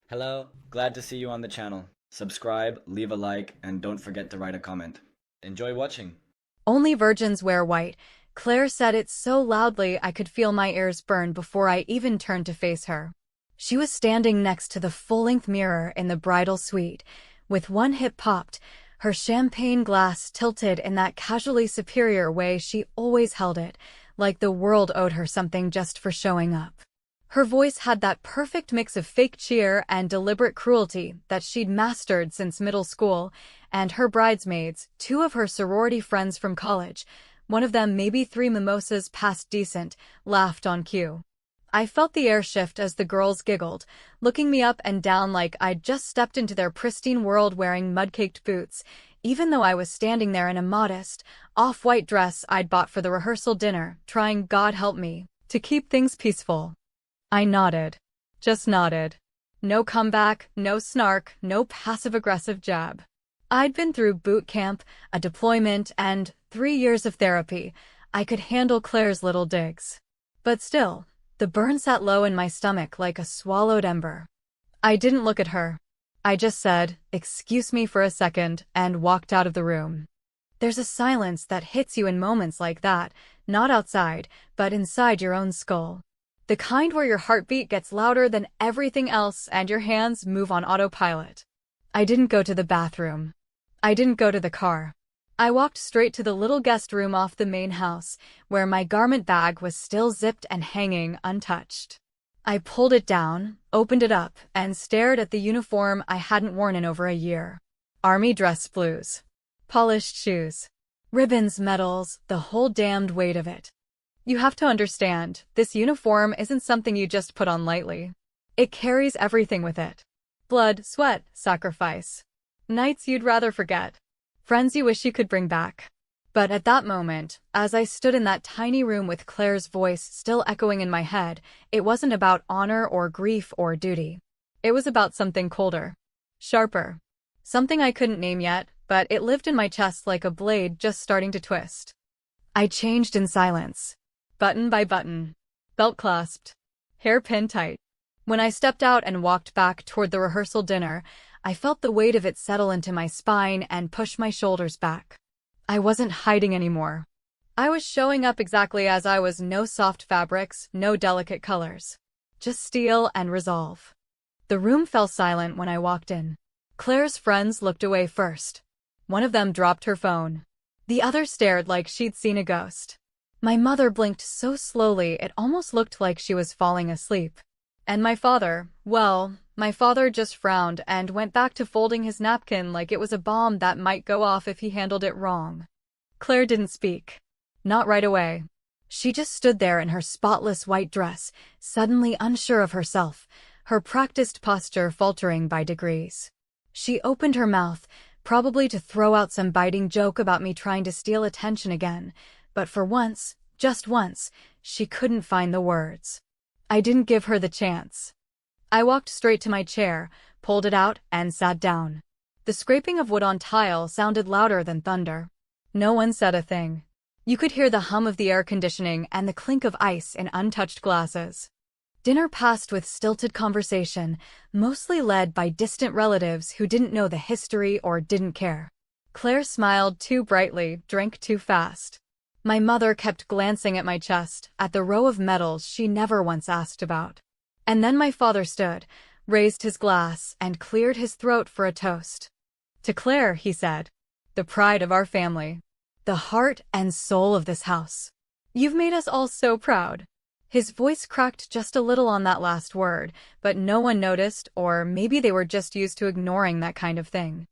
Hello, glad to see you on the channel. Subscribe, leave a like, and don't forget to write a comment. Enjoy watching. Only virgins wear white. Claire said it so loudly I could feel my ears burn before I even turned to face her. She was standing next to the full-length mirror in the bridal suite, with one hip popped, her champagne glass tilted in that casually superior way she always held it, like the world owed her something just for showing up. Her voice had that perfect mix of fake cheer and deliberate cruelty that she'd mastered since middle school, and her bridesmaids, two of her sorority friends from college, one of them maybe 3 mimosas past decent, laughed on cue. I felt the air shift as the girls giggled, looking me up and down like I'd just stepped into their pristine world wearing mud-caked boots, even though I was standing there in a modest, off-white dress I'd bought for the rehearsal dinner, trying, God help me, to keep things peaceful. I nodded. Just nodded. No comeback, no snark, no passive-aggressive jab. I'd been through boot camp, a deployment, and 3 years of therapy. I could handle Claire's little digs. But still, the burn sat low in my stomach like a swallowed ember. I didn't look at her. I just said, "Excuse me for a second," and walked out of the room. There's a silence that hits you in moments like that, not outside, but inside your own skull. The kind where your heartbeat gets louder than everything else and your hands move on autopilot. I didn't go to the bathroom. I didn't go to the car. I walked straight to the little guest room off the main house, where my garment bag was still zipped and hanging untouched. I pulled it down, opened it up, and stared at the uniform I hadn't worn in over a year. Army dress blues. Polished shoes. Ribbons, medals, the whole damned weight of it. You have to understand, this uniform isn't something you just put on lightly. It carries everything with it. Blood, sweat, sacrifice. Nights you'd rather forget. Friends you wish you could bring back. But at that moment, as I stood in that tiny room with Claire's voice still echoing in my head, it wasn't about honor or grief or duty. It was about something colder. Sharper. Something I couldn't name yet, but it lived in my chest like a blade just starting to twist. I changed in silence. Button by button. Belt clasped. Hair pinned tight. When I stepped out and walked back toward the rehearsal dinner, I felt the weight of it settle into my spine and push my shoulders back. I wasn't hiding anymore. I was showing up exactly as I was, no soft fabrics, no delicate colors. Just steel and resolve. The room fell silent when I walked in. Claire's friends looked away first. One of them dropped her phone. The other stared like she'd seen a ghost. My mother blinked so slowly it almost looked like she was falling asleep. And my father, well, my father just frowned and went back to folding his napkin like it was a bomb that might go off if he handled it wrong. Claire didn't speak. Not right away. She just stood there in her spotless white dress, suddenly unsure of herself, her practiced posture faltering by degrees. She opened her mouth, probably to throw out some biting joke about me trying to steal attention again, but for once, just once, she couldn't find the words. I didn't give her the chance. I walked straight to my chair, pulled it out, and sat down. The scraping of wood on tile sounded louder than thunder. No one said a thing. You could hear the hum of the air conditioning and the clink of ice in untouched glasses. Dinner passed with stilted conversation, mostly led by distant relatives who didn't know the history or didn't care. Claire smiled too brightly, drank too fast. My mother kept glancing at my chest, at the row of medals she never once asked about. And then my father stood, raised his glass, and cleared his throat for a toast. "To Claire," he said. "The pride of our family. The heart and soul of this house. You've made us all so proud." His voice cracked just a little on that last word, but no one noticed, or maybe they were just used to ignoring that kind of thing.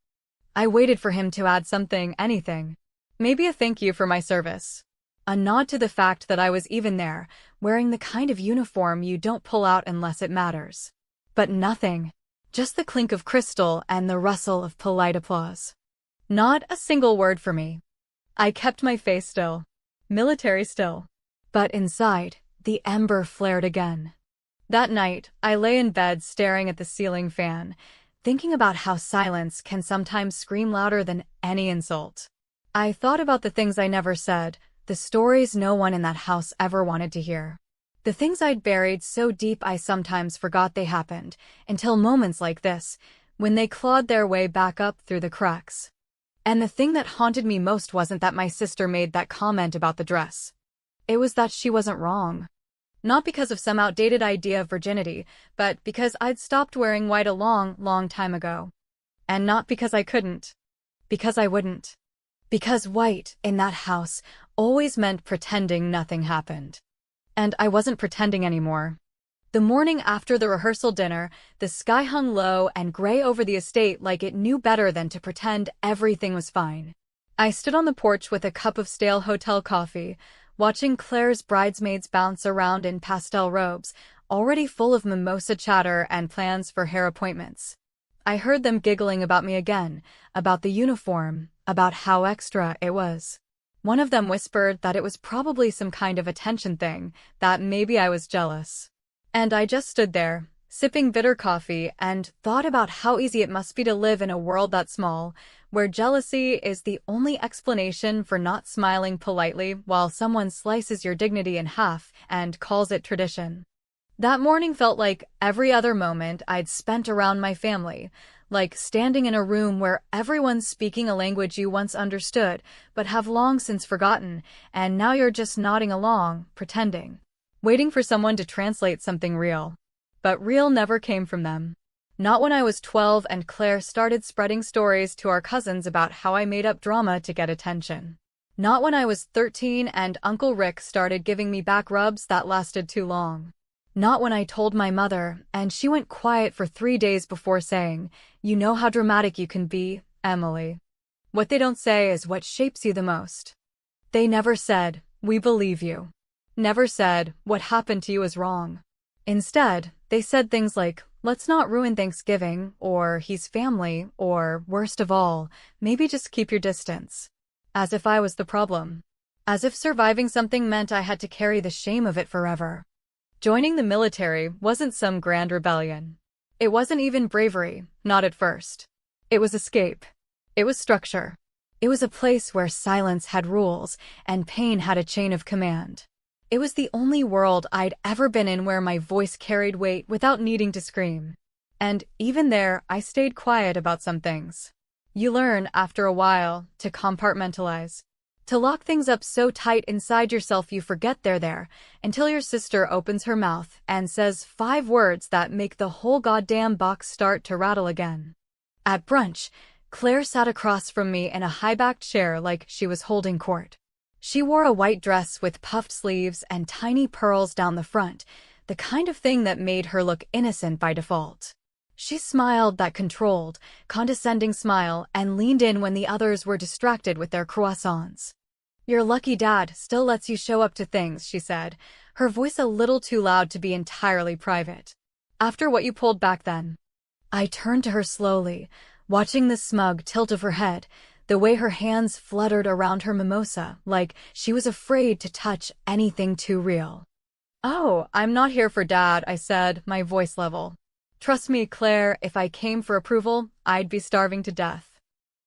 I waited for him to add something, anything. Maybe a thank you for my service. A nod to the fact that I was even there, wearing the kind of uniform you don't pull out unless it matters. But nothing. Just the clink of crystal and the rustle of polite applause. Not a single word for me. I kept my face still. Military still. But inside, the ember flared again. That night, I lay in bed staring at the ceiling fan, thinking about how silence can sometimes scream louder than any insult. I thought about the things I never said, the stories no one in that house ever wanted to hear. The things I'd buried so deep I sometimes forgot they happened, until moments like this, when they clawed their way back up through the cracks. And the thing that haunted me most wasn't that my sister made that comment about the dress. It was that she wasn't wrong. Not because of some outdated idea of virginity, but because I'd stopped wearing white a long, long time ago. And not because I couldn't. Because I wouldn't. Because white, in that house, always meant pretending nothing happened. And I wasn't pretending anymore. The morning after the rehearsal dinner, the sky hung low and gray over the estate like it knew better than to pretend everything was fine. I stood on the porch with a cup of stale hotel coffee, watching Claire's bridesmaids bounce around in pastel robes, already full of mimosa chatter and plans for hair appointments. I heard them giggling about me again, about the uniform, about how extra it was. One of them whispered that it was probably some kind of attention thing, that maybe I was jealous. And I just stood there, sipping bitter coffee, and thought about how easy it must be to live in a world that small, where jealousy is the only explanation for not smiling politely while someone slices your dignity in half and calls it tradition. That morning felt like every other moment I'd spent around my family, like standing in a room where everyone's speaking a language you once understood but have long since forgotten, and now you're just nodding along, pretending, waiting for someone to translate something real. But real never came from them. Not when I was 12 and Claire started spreading stories to our cousins about how I made up drama to get attention. Not when I was 13 and Uncle Rick started giving me back rubs that lasted too long. Not when I told my mother, and she went quiet for 3 days before saying, "You know how dramatic you can be, Emily." What they don't say is what shapes you the most. They never said, "We believe you." Never said, "What happened to you is wrong." Instead, they said things like, "Let's not ruin Thanksgiving," or "He's family," or, worst of all, "Maybe just keep your distance." As if I was the problem. As if surviving something meant I had to carry the shame of it forever. Joining the military wasn't some grand rebellion. It wasn't even bravery, not at first. It was escape. It was structure. It was a place where silence had rules and pain had a chain of command. It was the only world I'd ever been in where my voice carried weight without needing to scream. And even there, I stayed quiet about some things. You learn, after a while, to compartmentalize. To lock things up so tight inside yourself you forget they're there, until your sister opens her mouth and says 5 words that make the whole goddamn box start to rattle again. At brunch, Claire sat across from me in a high-backed chair like she was holding court. She wore a white dress with puffed sleeves and tiny pearls down the front, the kind of thing that made her look innocent by default. She smiled that controlled, condescending smile and leaned in when the others were distracted with their croissants. "Your lucky dad still lets you show up to things," she said, her voice a little too loud to be entirely private. "After what you pulled back then." I turned to her slowly, watching the smug tilt of her head, the way her hands fluttered around her mimosa, like she was afraid to touch anything too real. "Oh, I'm not here for Dad," I said, my voice level. "Trust me, Claire, if I came for approval, I'd be starving to death."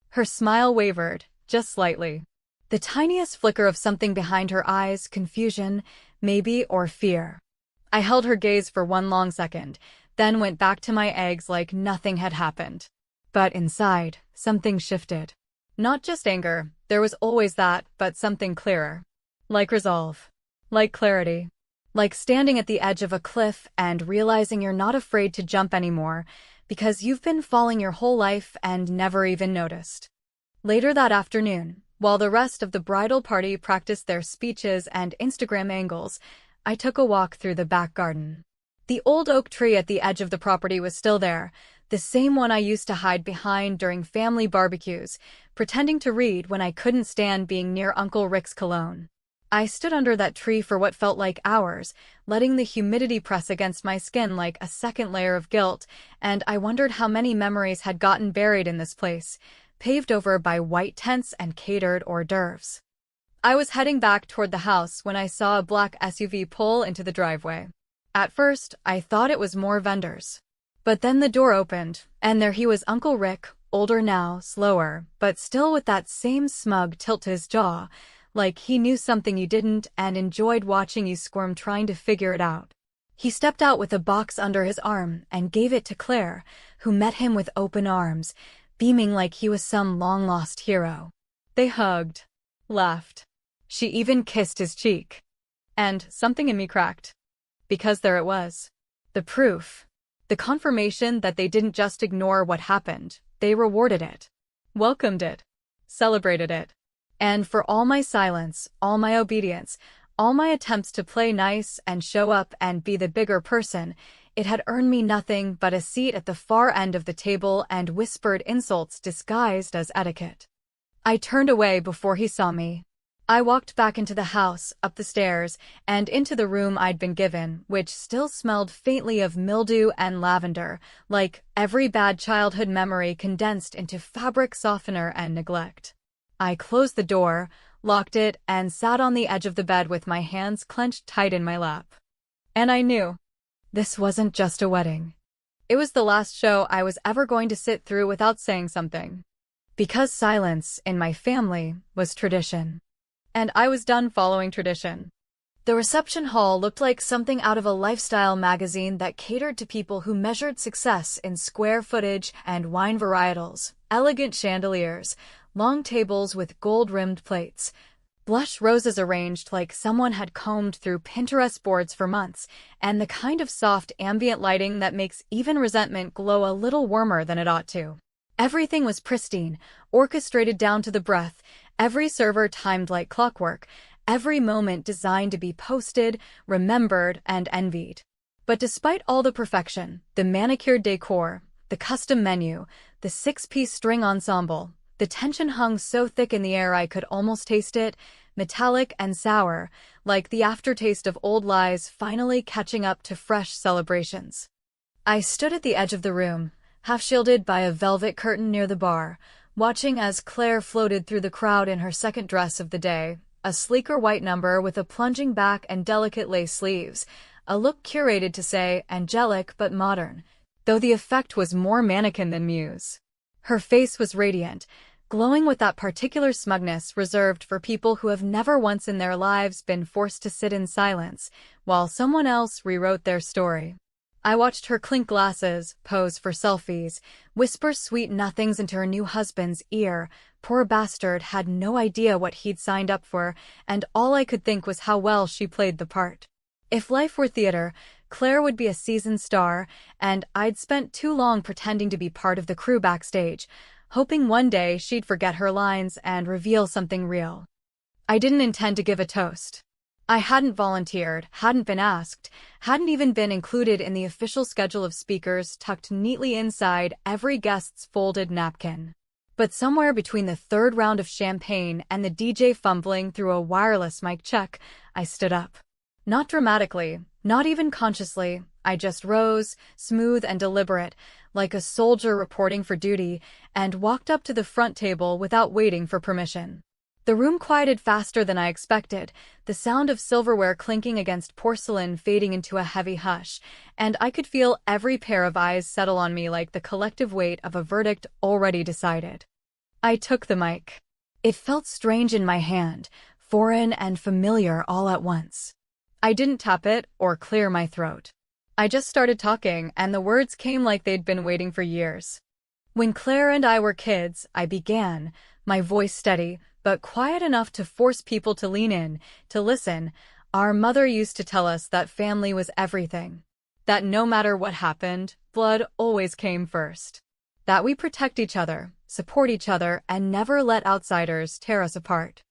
Her smile wavered, just slightly. The tiniest flicker of something behind her eyes, confusion, maybe, or fear. I held her gaze for one long second, then went back to my eggs like nothing had happened. But inside, something shifted. Not just anger, there was always that, but something clearer. Like resolve. Like clarity. Like standing at the edge of a cliff and realizing you're not afraid to jump anymore, because you've been falling your whole life and never even noticed. Later that afternoon, while the rest of the bridal party practiced their speeches and Instagram angles, I took a walk through the back garden. The old oak tree at the edge of the property was still there, the same one I used to hide behind during family barbecues, pretending to read when I couldn't stand being near Uncle Rick's cologne. I stood under that tree for what felt like hours, letting the humidity press against my skin like a second layer of guilt, and I wondered how many memories had gotten buried in this place, paved over by white tents and catered hors d'oeuvres. I was heading back toward the house when I saw a black SUV pull into the driveway. At first, I thought it was more vendors. But then the door opened, and there he was, Uncle Rick, older now, slower, but still with that same smug tilt to his jaw, like he knew something you didn't and enjoyed watching you squirm trying to figure it out. He stepped out with a box under his arm and gave it to Claire, who met him with open arms, beaming like he was some long-lost hero. They hugged, laughed. She even kissed his cheek. And something in me cracked. Because there it was. The proof. The confirmation that they didn't just ignore what happened, they rewarded it. Welcomed it. Celebrated it. And for all my silence, all my obedience, all my attempts to play nice and show up and be the bigger person, it had earned me nothing but a seat at the far end of the table and whispered insults disguised as etiquette. I turned away before he saw me. I walked back into the house, up the stairs, and into the room I'd been given, which still smelled faintly of mildew and lavender, like every bad childhood memory condensed into fabric softener and neglect. I closed the door, locked it, and sat on the edge of the bed with my hands clenched tight in my lap. And I knew. This wasn't just a wedding. It was the last show I was ever going to sit through without saying something. Because silence, in my family, was tradition. And I was done following tradition. The reception hall looked like something out of a lifestyle magazine that catered to people who measured success in square footage and wine varietals, elegant chandeliers, long tables with gold-rimmed plates, blush roses arranged like someone had combed through Pinterest boards for months, and the kind of soft ambient lighting that makes even resentment glow a little warmer than it ought to. Everything was pristine, orchestrated down to the breath, every server timed like clockwork, every moment designed to be posted, remembered, and envied. But despite all the perfection, the manicured decor, the custom menu, the six-piece string ensemble, the tension hung so thick in the air I could almost taste it, metallic and sour, like the aftertaste of old lies finally catching up to fresh celebrations. I stood at the edge of the room, half shielded by a velvet curtain near the bar, watching as Claire floated through the crowd in her second dress of the day, a sleeker white number with a plunging back and delicate lace sleeves, a look curated to say angelic but modern, though the effect was more mannequin than muse. Her face was radiant, glowing with that particular smugness reserved for people who have never once in their lives been forced to sit in silence while someone else rewrote their story. I watched her clink glasses, pose for selfies, whisper sweet nothings into her new husband's ear. Poor bastard had no idea what he'd signed up for, and all I could think was how well she played the part. If life were theater, Claire would be a seasoned star, and I'd spent too long pretending to be part of the crew backstage, hoping one day she'd forget her lines and reveal something real. I didn't intend to give a toast. I hadn't volunteered, hadn't been asked, hadn't even been included in the official schedule of speakers tucked neatly inside every guest's folded napkin. But somewhere between the third round of champagne and the DJ fumbling through a wireless mic check, I stood up. Not dramatically, not even consciously, I just rose, smooth and deliberate, like a soldier reporting for duty, and walked up to the front table without waiting for permission. The room quieted faster than I expected, the sound of silverware clinking against porcelain fading into a heavy hush, and I could feel every pair of eyes settle on me like the collective weight of a verdict already decided. I took the mic. It felt strange in my hand, foreign and familiar all at once. I didn't tap it or clear my throat. I just started talking, and the words came like they'd been waiting for years. When Claire and I were kids, I began, my voice steady, but quiet enough to force people to lean in, to listen. Our mother used to tell us that family was everything. That no matter what happened, blood always came first. That we protect each other, support each other, and never let outsiders tear us apart.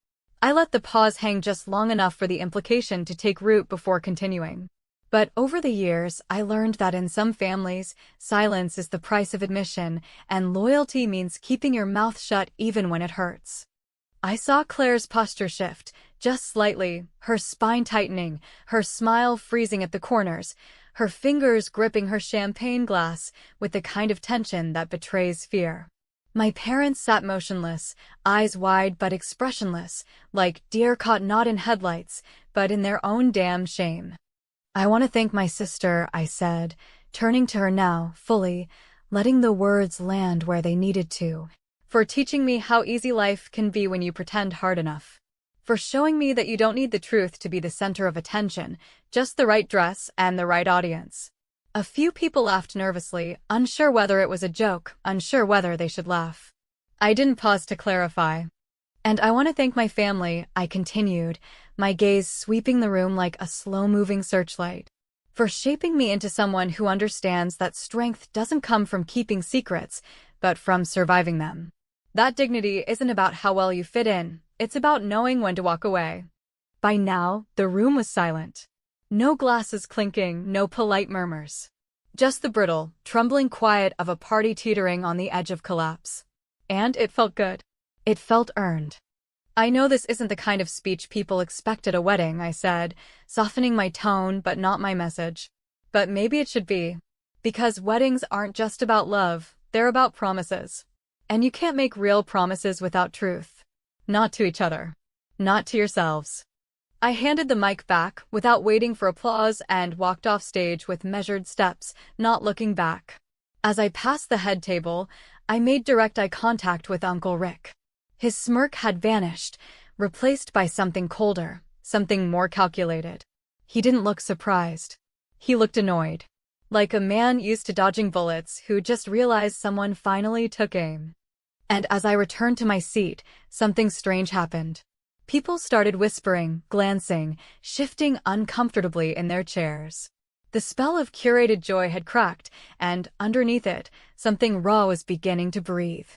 I let the pause hang just long enough for the implication to take root before continuing. But over the years, I learned that in some families, silence is the price of admission, and loyalty means keeping your mouth shut even when it hurts. I saw Claire's posture shift, just slightly, her spine tightening, her smile freezing at the corners, her fingers gripping her champagne glass with the kind of tension that betrays fear. My parents sat motionless, eyes wide but expressionless, like deer caught not in headlights, but in their own damn shame. "I want to thank my sister," I said, turning to her now, fully, letting the words land where they needed to. "For teaching me how easy life can be when you pretend hard enough. for showing me that you don't need the truth to be the center of attention, just the right dress and the right audience. A few people laughed nervously, unsure whether it was a joke, unsure whether they should laugh. I didn't pause to clarify. And I want to thank my family, I continued, my gaze sweeping the room like a slow-moving searchlight, for shaping me into someone who understands that strength doesn't come from keeping secrets, but from surviving them. That dignity isn't about how well you fit in, it's about knowing when to walk away. By now, the room was silent. No glasses clinking, no polite murmurs. Just the brittle, trembling quiet of a party teetering on the edge of collapse. And it felt good. It felt earned. I know this isn't the kind of speech people expect at a wedding, I said, softening my tone but not my message. But maybe it should be. Because weddings aren't just about love, they're about promises. And you can't make real promises without truth. Not to each other. Not to yourselves. I handed the mic back without waiting for applause and walked off stage with measured steps, not looking back. As I passed the head table, I made direct eye contact with Uncle Rick. His smirk had vanished, replaced by something colder, something more calculated. He didn't look surprised. He looked annoyed. Like a man used to dodging bullets who just realized someone finally took aim. And as I returned to my seat, something strange happened. People started whispering, glancing, shifting uncomfortably in their chairs. The spell of curated joy had cracked, and underneath it, something raw was beginning to breathe.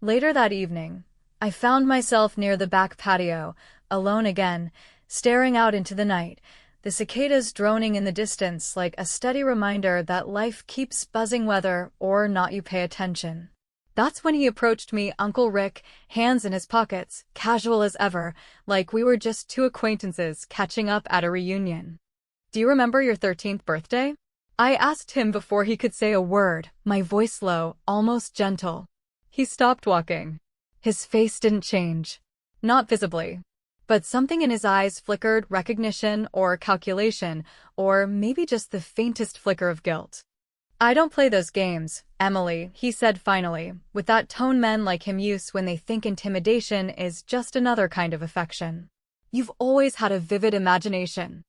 Later that evening, I found myself near the back patio, alone again, staring out into the night, the cicadas droning in the distance like a steady reminder that life keeps buzzing whether or not you pay attention. That's when he approached me, Uncle Rick, hands in his pockets, casual as ever, like we were just two acquaintances catching up at a reunion. "Do you remember your 13th birthday?" I asked him before he could say a word, my voice low, almost gentle. He stopped walking. His face didn't change. Not visibly. But something in his eyes flickered, recognition or calculation, or maybe just the faintest flicker of guilt. "I don't play those games, Emily," he said finally, with that tone men like him use when they think intimidation is just another kind of affection. "You've always had a vivid imagination."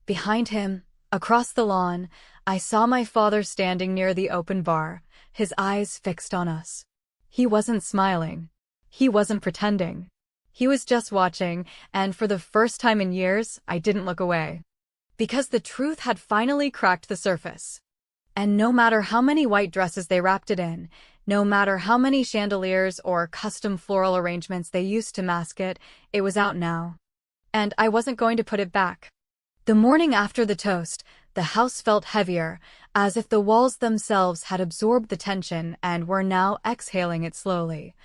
Behind him, across the lawn, I saw my father standing near the open bar, his eyes fixed on us. He wasn't smiling. He wasn't pretending. He was just watching, and for the first time in years, I didn't look away. Because the truth had finally cracked the surface. And no matter how many white dresses they wrapped it in, no matter how many chandeliers or custom floral arrangements they used to mask it, it was out now. And I wasn't going to put it back. The morning after the toast, the house felt heavier, as if the walls themselves had absorbed the tension and were now exhaling it slowly,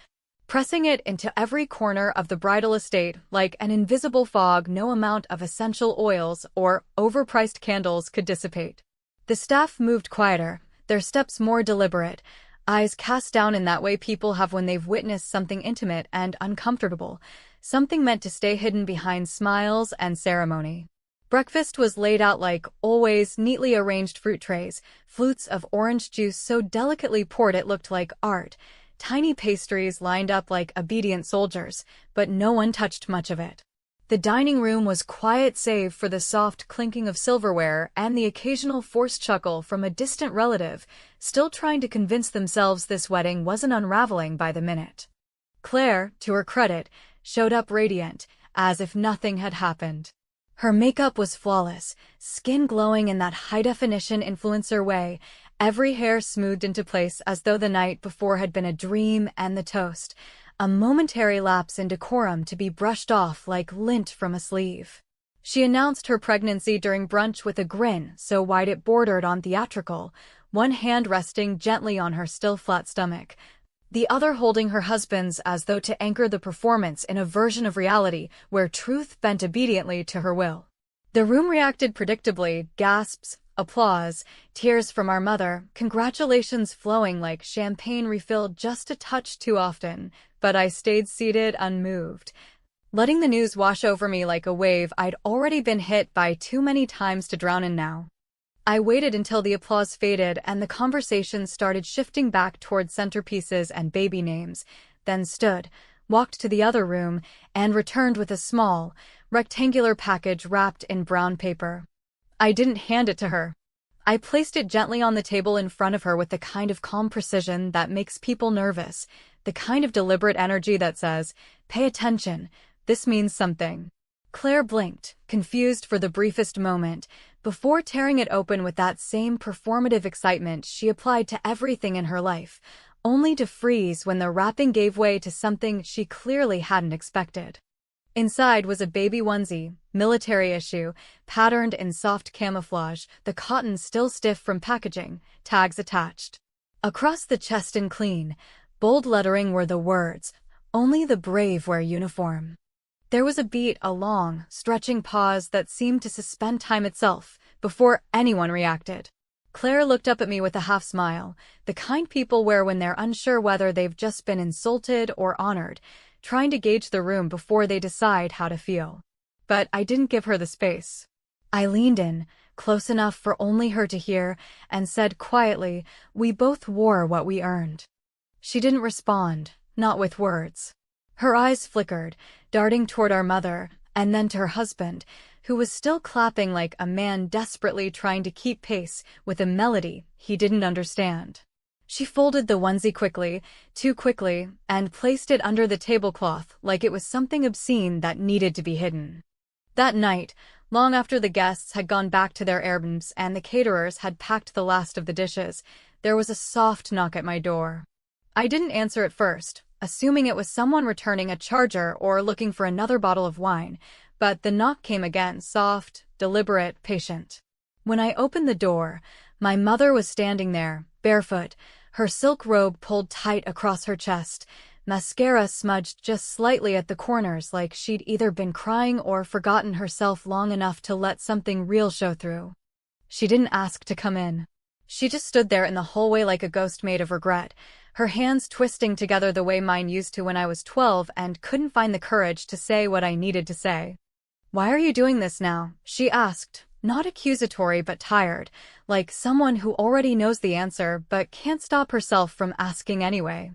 pressing it into every corner of the bridal estate like an invisible fog no amount of essential oils or overpriced candles could dissipate. The staff moved quieter, their steps more deliberate, eyes cast down in that way people have when they've witnessed something intimate and uncomfortable, something meant to stay hidden behind smiles and ceremony. Breakfast was laid out like always, neatly arranged fruit trays, flutes of orange juice so delicately poured it looked like art, tiny pastries lined up like obedient soldiers, but no one touched much of it. The dining room was quiet save for the soft clinking of silverware and the occasional forced chuckle from a distant relative, still trying to convince themselves this wedding wasn't unraveling by the minute. Claire, to her credit, showed up radiant, as if nothing had happened. Her makeup was flawless, skin glowing in that high-definition influencer way, every hair smoothed into place as though the night before had been a dream, and the toast, a momentary lapse in decorum to be brushed off like lint from a sleeve. She announced her pregnancy during brunch with a grin so wide it bordered on theatrical, one hand resting gently on her still flat stomach, the other holding her husband's as though to anchor the performance in a version of reality where truth bent obediently to her will. The room reacted predictably, gasps, applause, tears from our mother, congratulations flowing like champagne refilled just a touch too often, but I stayed seated unmoved, letting the news wash over me like a wave I'd already been hit by too many times to drown in now. I waited until the applause faded and the conversation started shifting back toward centerpieces and baby names, then stood, walked to the other room, and returned with a small, rectangular package wrapped in brown paper. I didn't hand it to her. I placed it gently on the table in front of her with the kind of calm precision that makes people nervous, the kind of deliberate energy that says, "Pay attention, this means something." Claire blinked, confused for the briefest moment, before tearing it open with that same performative excitement she applied to everything in her life, only to freeze when the wrapping gave way to something she clearly hadn't expected. Inside was a baby onesie, military issue, patterned in soft camouflage, the cotton still stiff from packaging, tags attached. Across the chest in clean, bold lettering were the words, "Only the brave wear uniform." There was a long, stretching pause that seemed to suspend time itself, before anyone reacted. Claire looked up at me with a half smile, the kind people wear when they're unsure whether they've just been insulted or honored, trying to gauge the room before they decide how to feel. But I didn't give her the space. I leaned in, close enough for only her to hear, and said quietly, "We both wore what we earned." She didn't respond, not with words. Her eyes flickered, darting toward our mother, and then to her husband, who was still clapping like a man desperately trying to keep pace with a melody he didn't understand. She folded the onesie quickly, too quickly, and placed it under the tablecloth like it was something obscene that needed to be hidden. That night, long after the guests had gone back to their errands and the caterers had packed the last of the dishes, there was a soft knock at my door. I didn't answer at first, assuming it was someone returning a charger or looking for another bottle of wine, but the knock came again, soft, deliberate, patient. When I opened the door, my mother was standing there, barefoot, her silk robe pulled tight across her chest, mascara smudged just slightly at the corners like she'd either been crying or forgotten herself long enough to let something real show through. She didn't ask to come in. She just stood there in the hallway like a ghost made of regret, her hands twisting together the way mine used to when I was 12 and couldn't find the courage to say what I needed to say. "Why are you doing this now?" she asked, not accusatory but tired, like someone who already knows the answer but can't stop herself from asking anyway.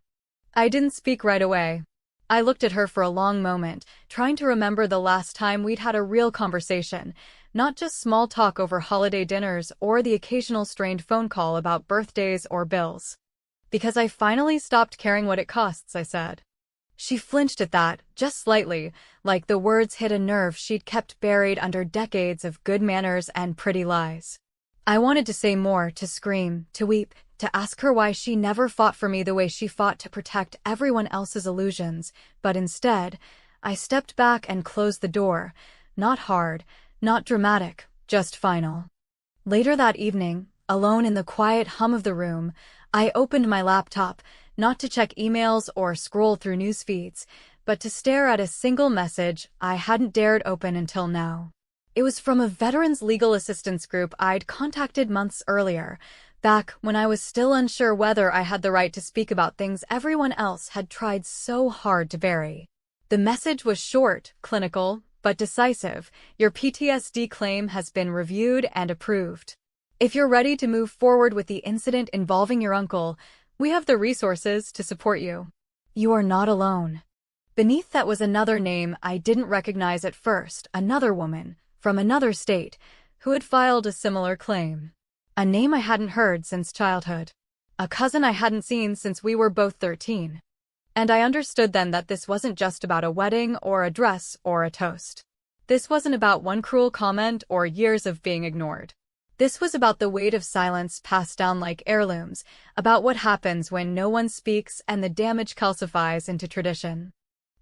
I didn't speak right away. I looked at her for a long moment, trying to remember the last time we'd had a real conversation, not just small talk over holiday dinners or the occasional strained phone call about birthdays or bills. "Because I finally stopped caring what it costs," I said. She flinched at that, just slightly, like the words hit a nerve she'd kept buried under decades of good manners and pretty lies. I wanted to say more, to scream, to weep, to ask her why she never fought for me the way she fought to protect everyone else's illusions, but instead, I stepped back and closed the door, not hard, not dramatic, just final. Later that evening, alone in the quiet hum of the room, I opened my laptop, not to check emails or scroll through news feeds, but to stare at a single message I hadn't dared open until now. It was from a veterans legal assistance group I'd contacted months earlier, back when I was still unsure whether I had the right to speak about things everyone else had tried so hard to bury. The message was short, clinical, but decisive. "Your PTSD claim has been reviewed and approved. If you're ready to move forward with the incident involving your uncle, we have the resources to support you. You are not alone." Beneath that was another name I didn't recognize at first, another woman, from another state, who had filed a similar claim. A name I hadn't heard since childhood. A cousin I hadn't seen since we were both 13. And I understood then that this wasn't just about a wedding or a dress or a toast. This wasn't about one cruel comment or years of being ignored. This was about the weight of silence passed down like heirlooms, about what happens when no one speaks and the damage calcifies into tradition.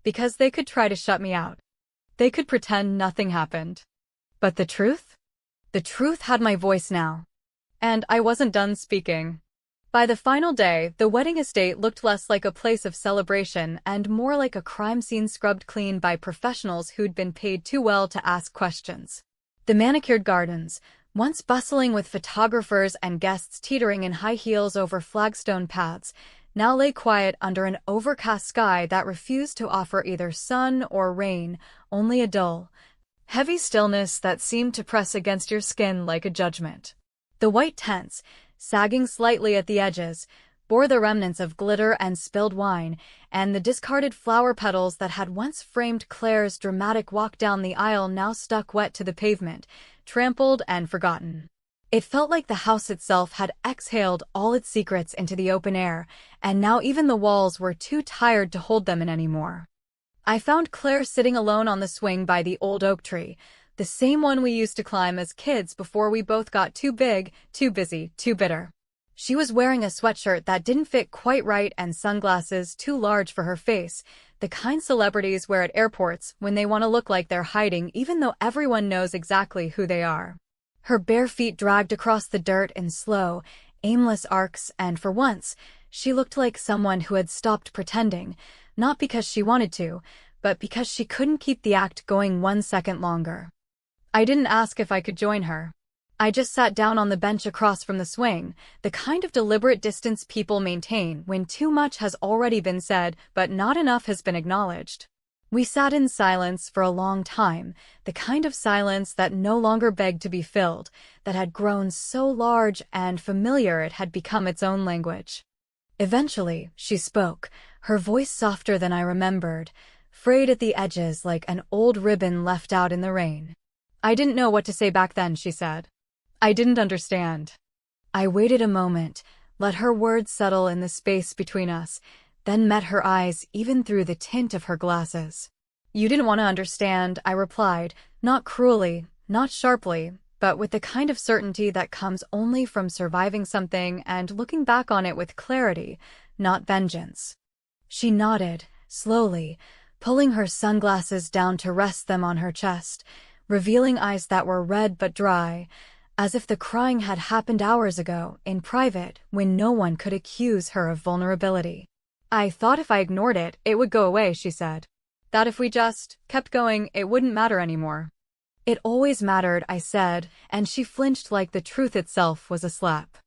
Because they could try to shut me out. They could pretend nothing happened. But the truth? The truth had my voice now. And I wasn't done speaking. By the final day, the wedding estate looked less like a place of celebration and more like a crime scene scrubbed clean by professionals who'd been paid too well to ask questions. The manicured gardens, once bustling with photographers and guests teetering in high heels over flagstone paths, now lay quiet under an overcast sky that refused to offer either sun or rain, only a dull, heavy stillness that seemed to press against your skin like a judgment. The white tents, sagging slightly at the edges, bore the remnants of glitter and spilled wine, and the discarded flower petals that had once framed Claire's dramatic walk down the aisle now stuck wet to the pavement, trampled and forgotten. It felt like the house itself had exhaled all its secrets into the open air, and now even the walls were too tired to hold them in anymore. I found Claire sitting alone on the swing by the old oak tree, the same one we used to climb as kids before we both got too big, too busy, too bitter. She was wearing a sweatshirt that didn't fit quite right and sunglasses too large for her face, the kind celebrities wear at airports when they want to look like they're hiding even though everyone knows exactly who they are. Her bare feet dragged across the dirt in slow, aimless arcs, and for once, she looked like someone who had stopped pretending, not because she wanted to, but because she couldn't keep the act going 1 second longer. I didn't ask if I could join her. I just sat down on the bench across from the swing, the kind of deliberate distance people maintain when too much has already been said but not enough has been acknowledged. We sat in silence for a long time, the kind of silence that no longer begged to be filled, that had grown so large and familiar it had become its own language. Eventually, she spoke, her voice softer than I remembered, frayed at the edges like an old ribbon left out in the rain. I didn't know what to say back then, she said. I didn't understand. I waited a moment, let her words settle in the space between us, then met her eyes even through the tint of her glasses. You didn't want to understand, I replied, not cruelly, not sharply, but with the kind of certainty that comes only from surviving something and looking back on it with clarity, not vengeance. She nodded, slowly, pulling her sunglasses down to rest them on her chest, revealing eyes that were red but dry, as if the crying had happened hours ago, in private, when no one could accuse her of vulnerability. I thought if I ignored it, it would go away, she said. That if we just kept going, it wouldn't matter anymore. It always mattered, I said, and she flinched like the truth itself was a slap.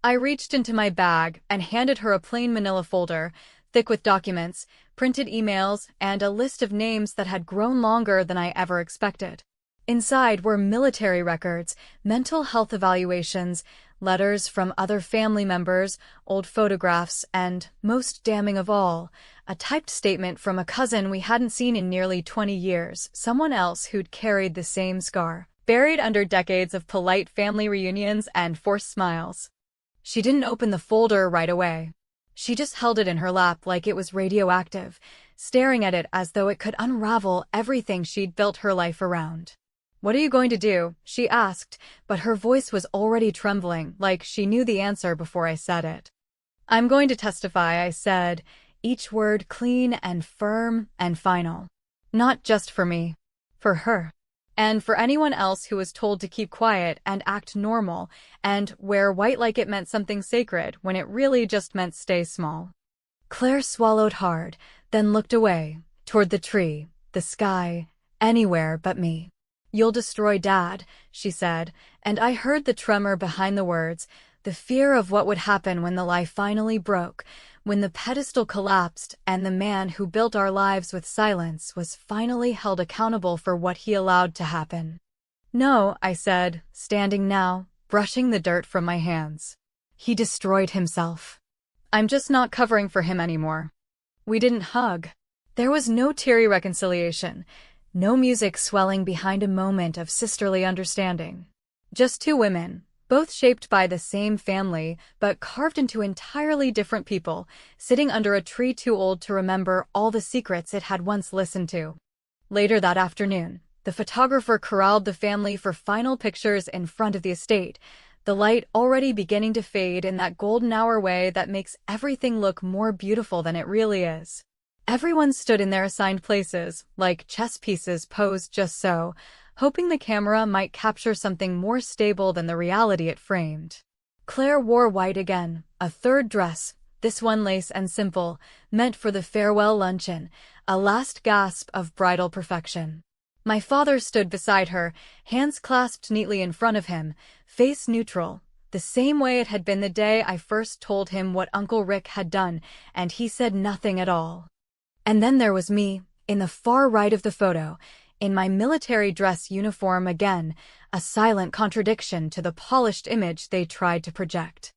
I reached into my bag and handed her a plain manila folder, thick with documents, printed emails, and a list of names that had grown longer than I ever expected. Inside were military records, mental health evaluations, letters from other family members, old photographs, and, most damning of all, a typed statement from a cousin we hadn't seen in nearly 20 years, someone else who'd carried the same scar, buried under decades of polite family reunions and forced smiles. She didn't open the folder right away. She just held it in her lap like it was radioactive, staring at it as though it could unravel everything she'd built her life around. What are you going to do? She asked, but her voice was already trembling, like she knew the answer before I said it. I'm going to testify, I said, each word clean and firm and final. Not just for me. For her. And for anyone else who was told to keep quiet and act normal and wear white like it meant something sacred when it really just meant stay small. Claire swallowed hard, then looked away, toward the tree, the sky, anywhere but me. You'll destroy Dad, she said, and I heard the tremor behind the words, the fear of what would happen when the lie finally broke, when the pedestal collapsed and the man who built our lives with silence was finally held accountable for what he allowed to happen. No, I said, standing now, brushing the dirt from my hands. He destroyed himself. I'm just not covering for him anymore. We didn't hug. There was no teary reconciliation. No music swelling behind a moment of sisterly understanding. Just two women, both shaped by the same family, but carved into entirely different people, sitting under a tree too old to remember all the secrets it had once listened to. Later that afternoon, the photographer corralled the family for final pictures in front of the estate, the light already beginning to fade in that golden hour way that makes everything look more beautiful than it really is. Everyone stood in their assigned places, like chess pieces posed just so, hoping the camera might capture something more stable than the reality it framed. Claire wore white again, a third dress, this one lace and simple, meant for the farewell luncheon, a last gasp of bridal perfection. My father stood beside her, hands clasped neatly in front of him, face neutral, the same way it had been the day I first told him what Uncle Rick had done, and he said nothing at all. And then there was me, in the far right of the photo, in my military dress uniform again, a silent contradiction to the polished image they tried to project.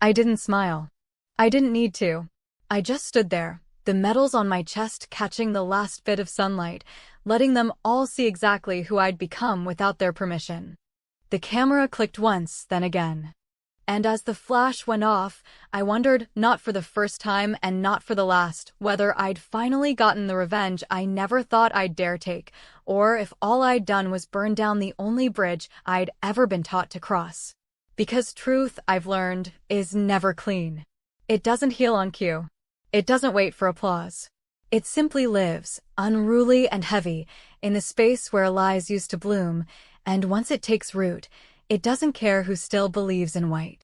I didn't smile. I didn't need to. I just stood there, the medals on my chest catching the last bit of sunlight, letting them all see exactly who I'd become without their permission. The camera clicked once, then again. And as the flash went off, I wondered, not for the first time and not for the last, whether I'd finally gotten the revenge I never thought I'd dare take, or if all I'd done was burn down the only bridge I'd ever been taught to cross. Because truth, I've learned, is never clean. It doesn't heal on cue. It doesn't wait for applause. It simply lives, unruly and heavy, in the space where lies used to bloom, and once it takes root, it doesn't care who still believes in white.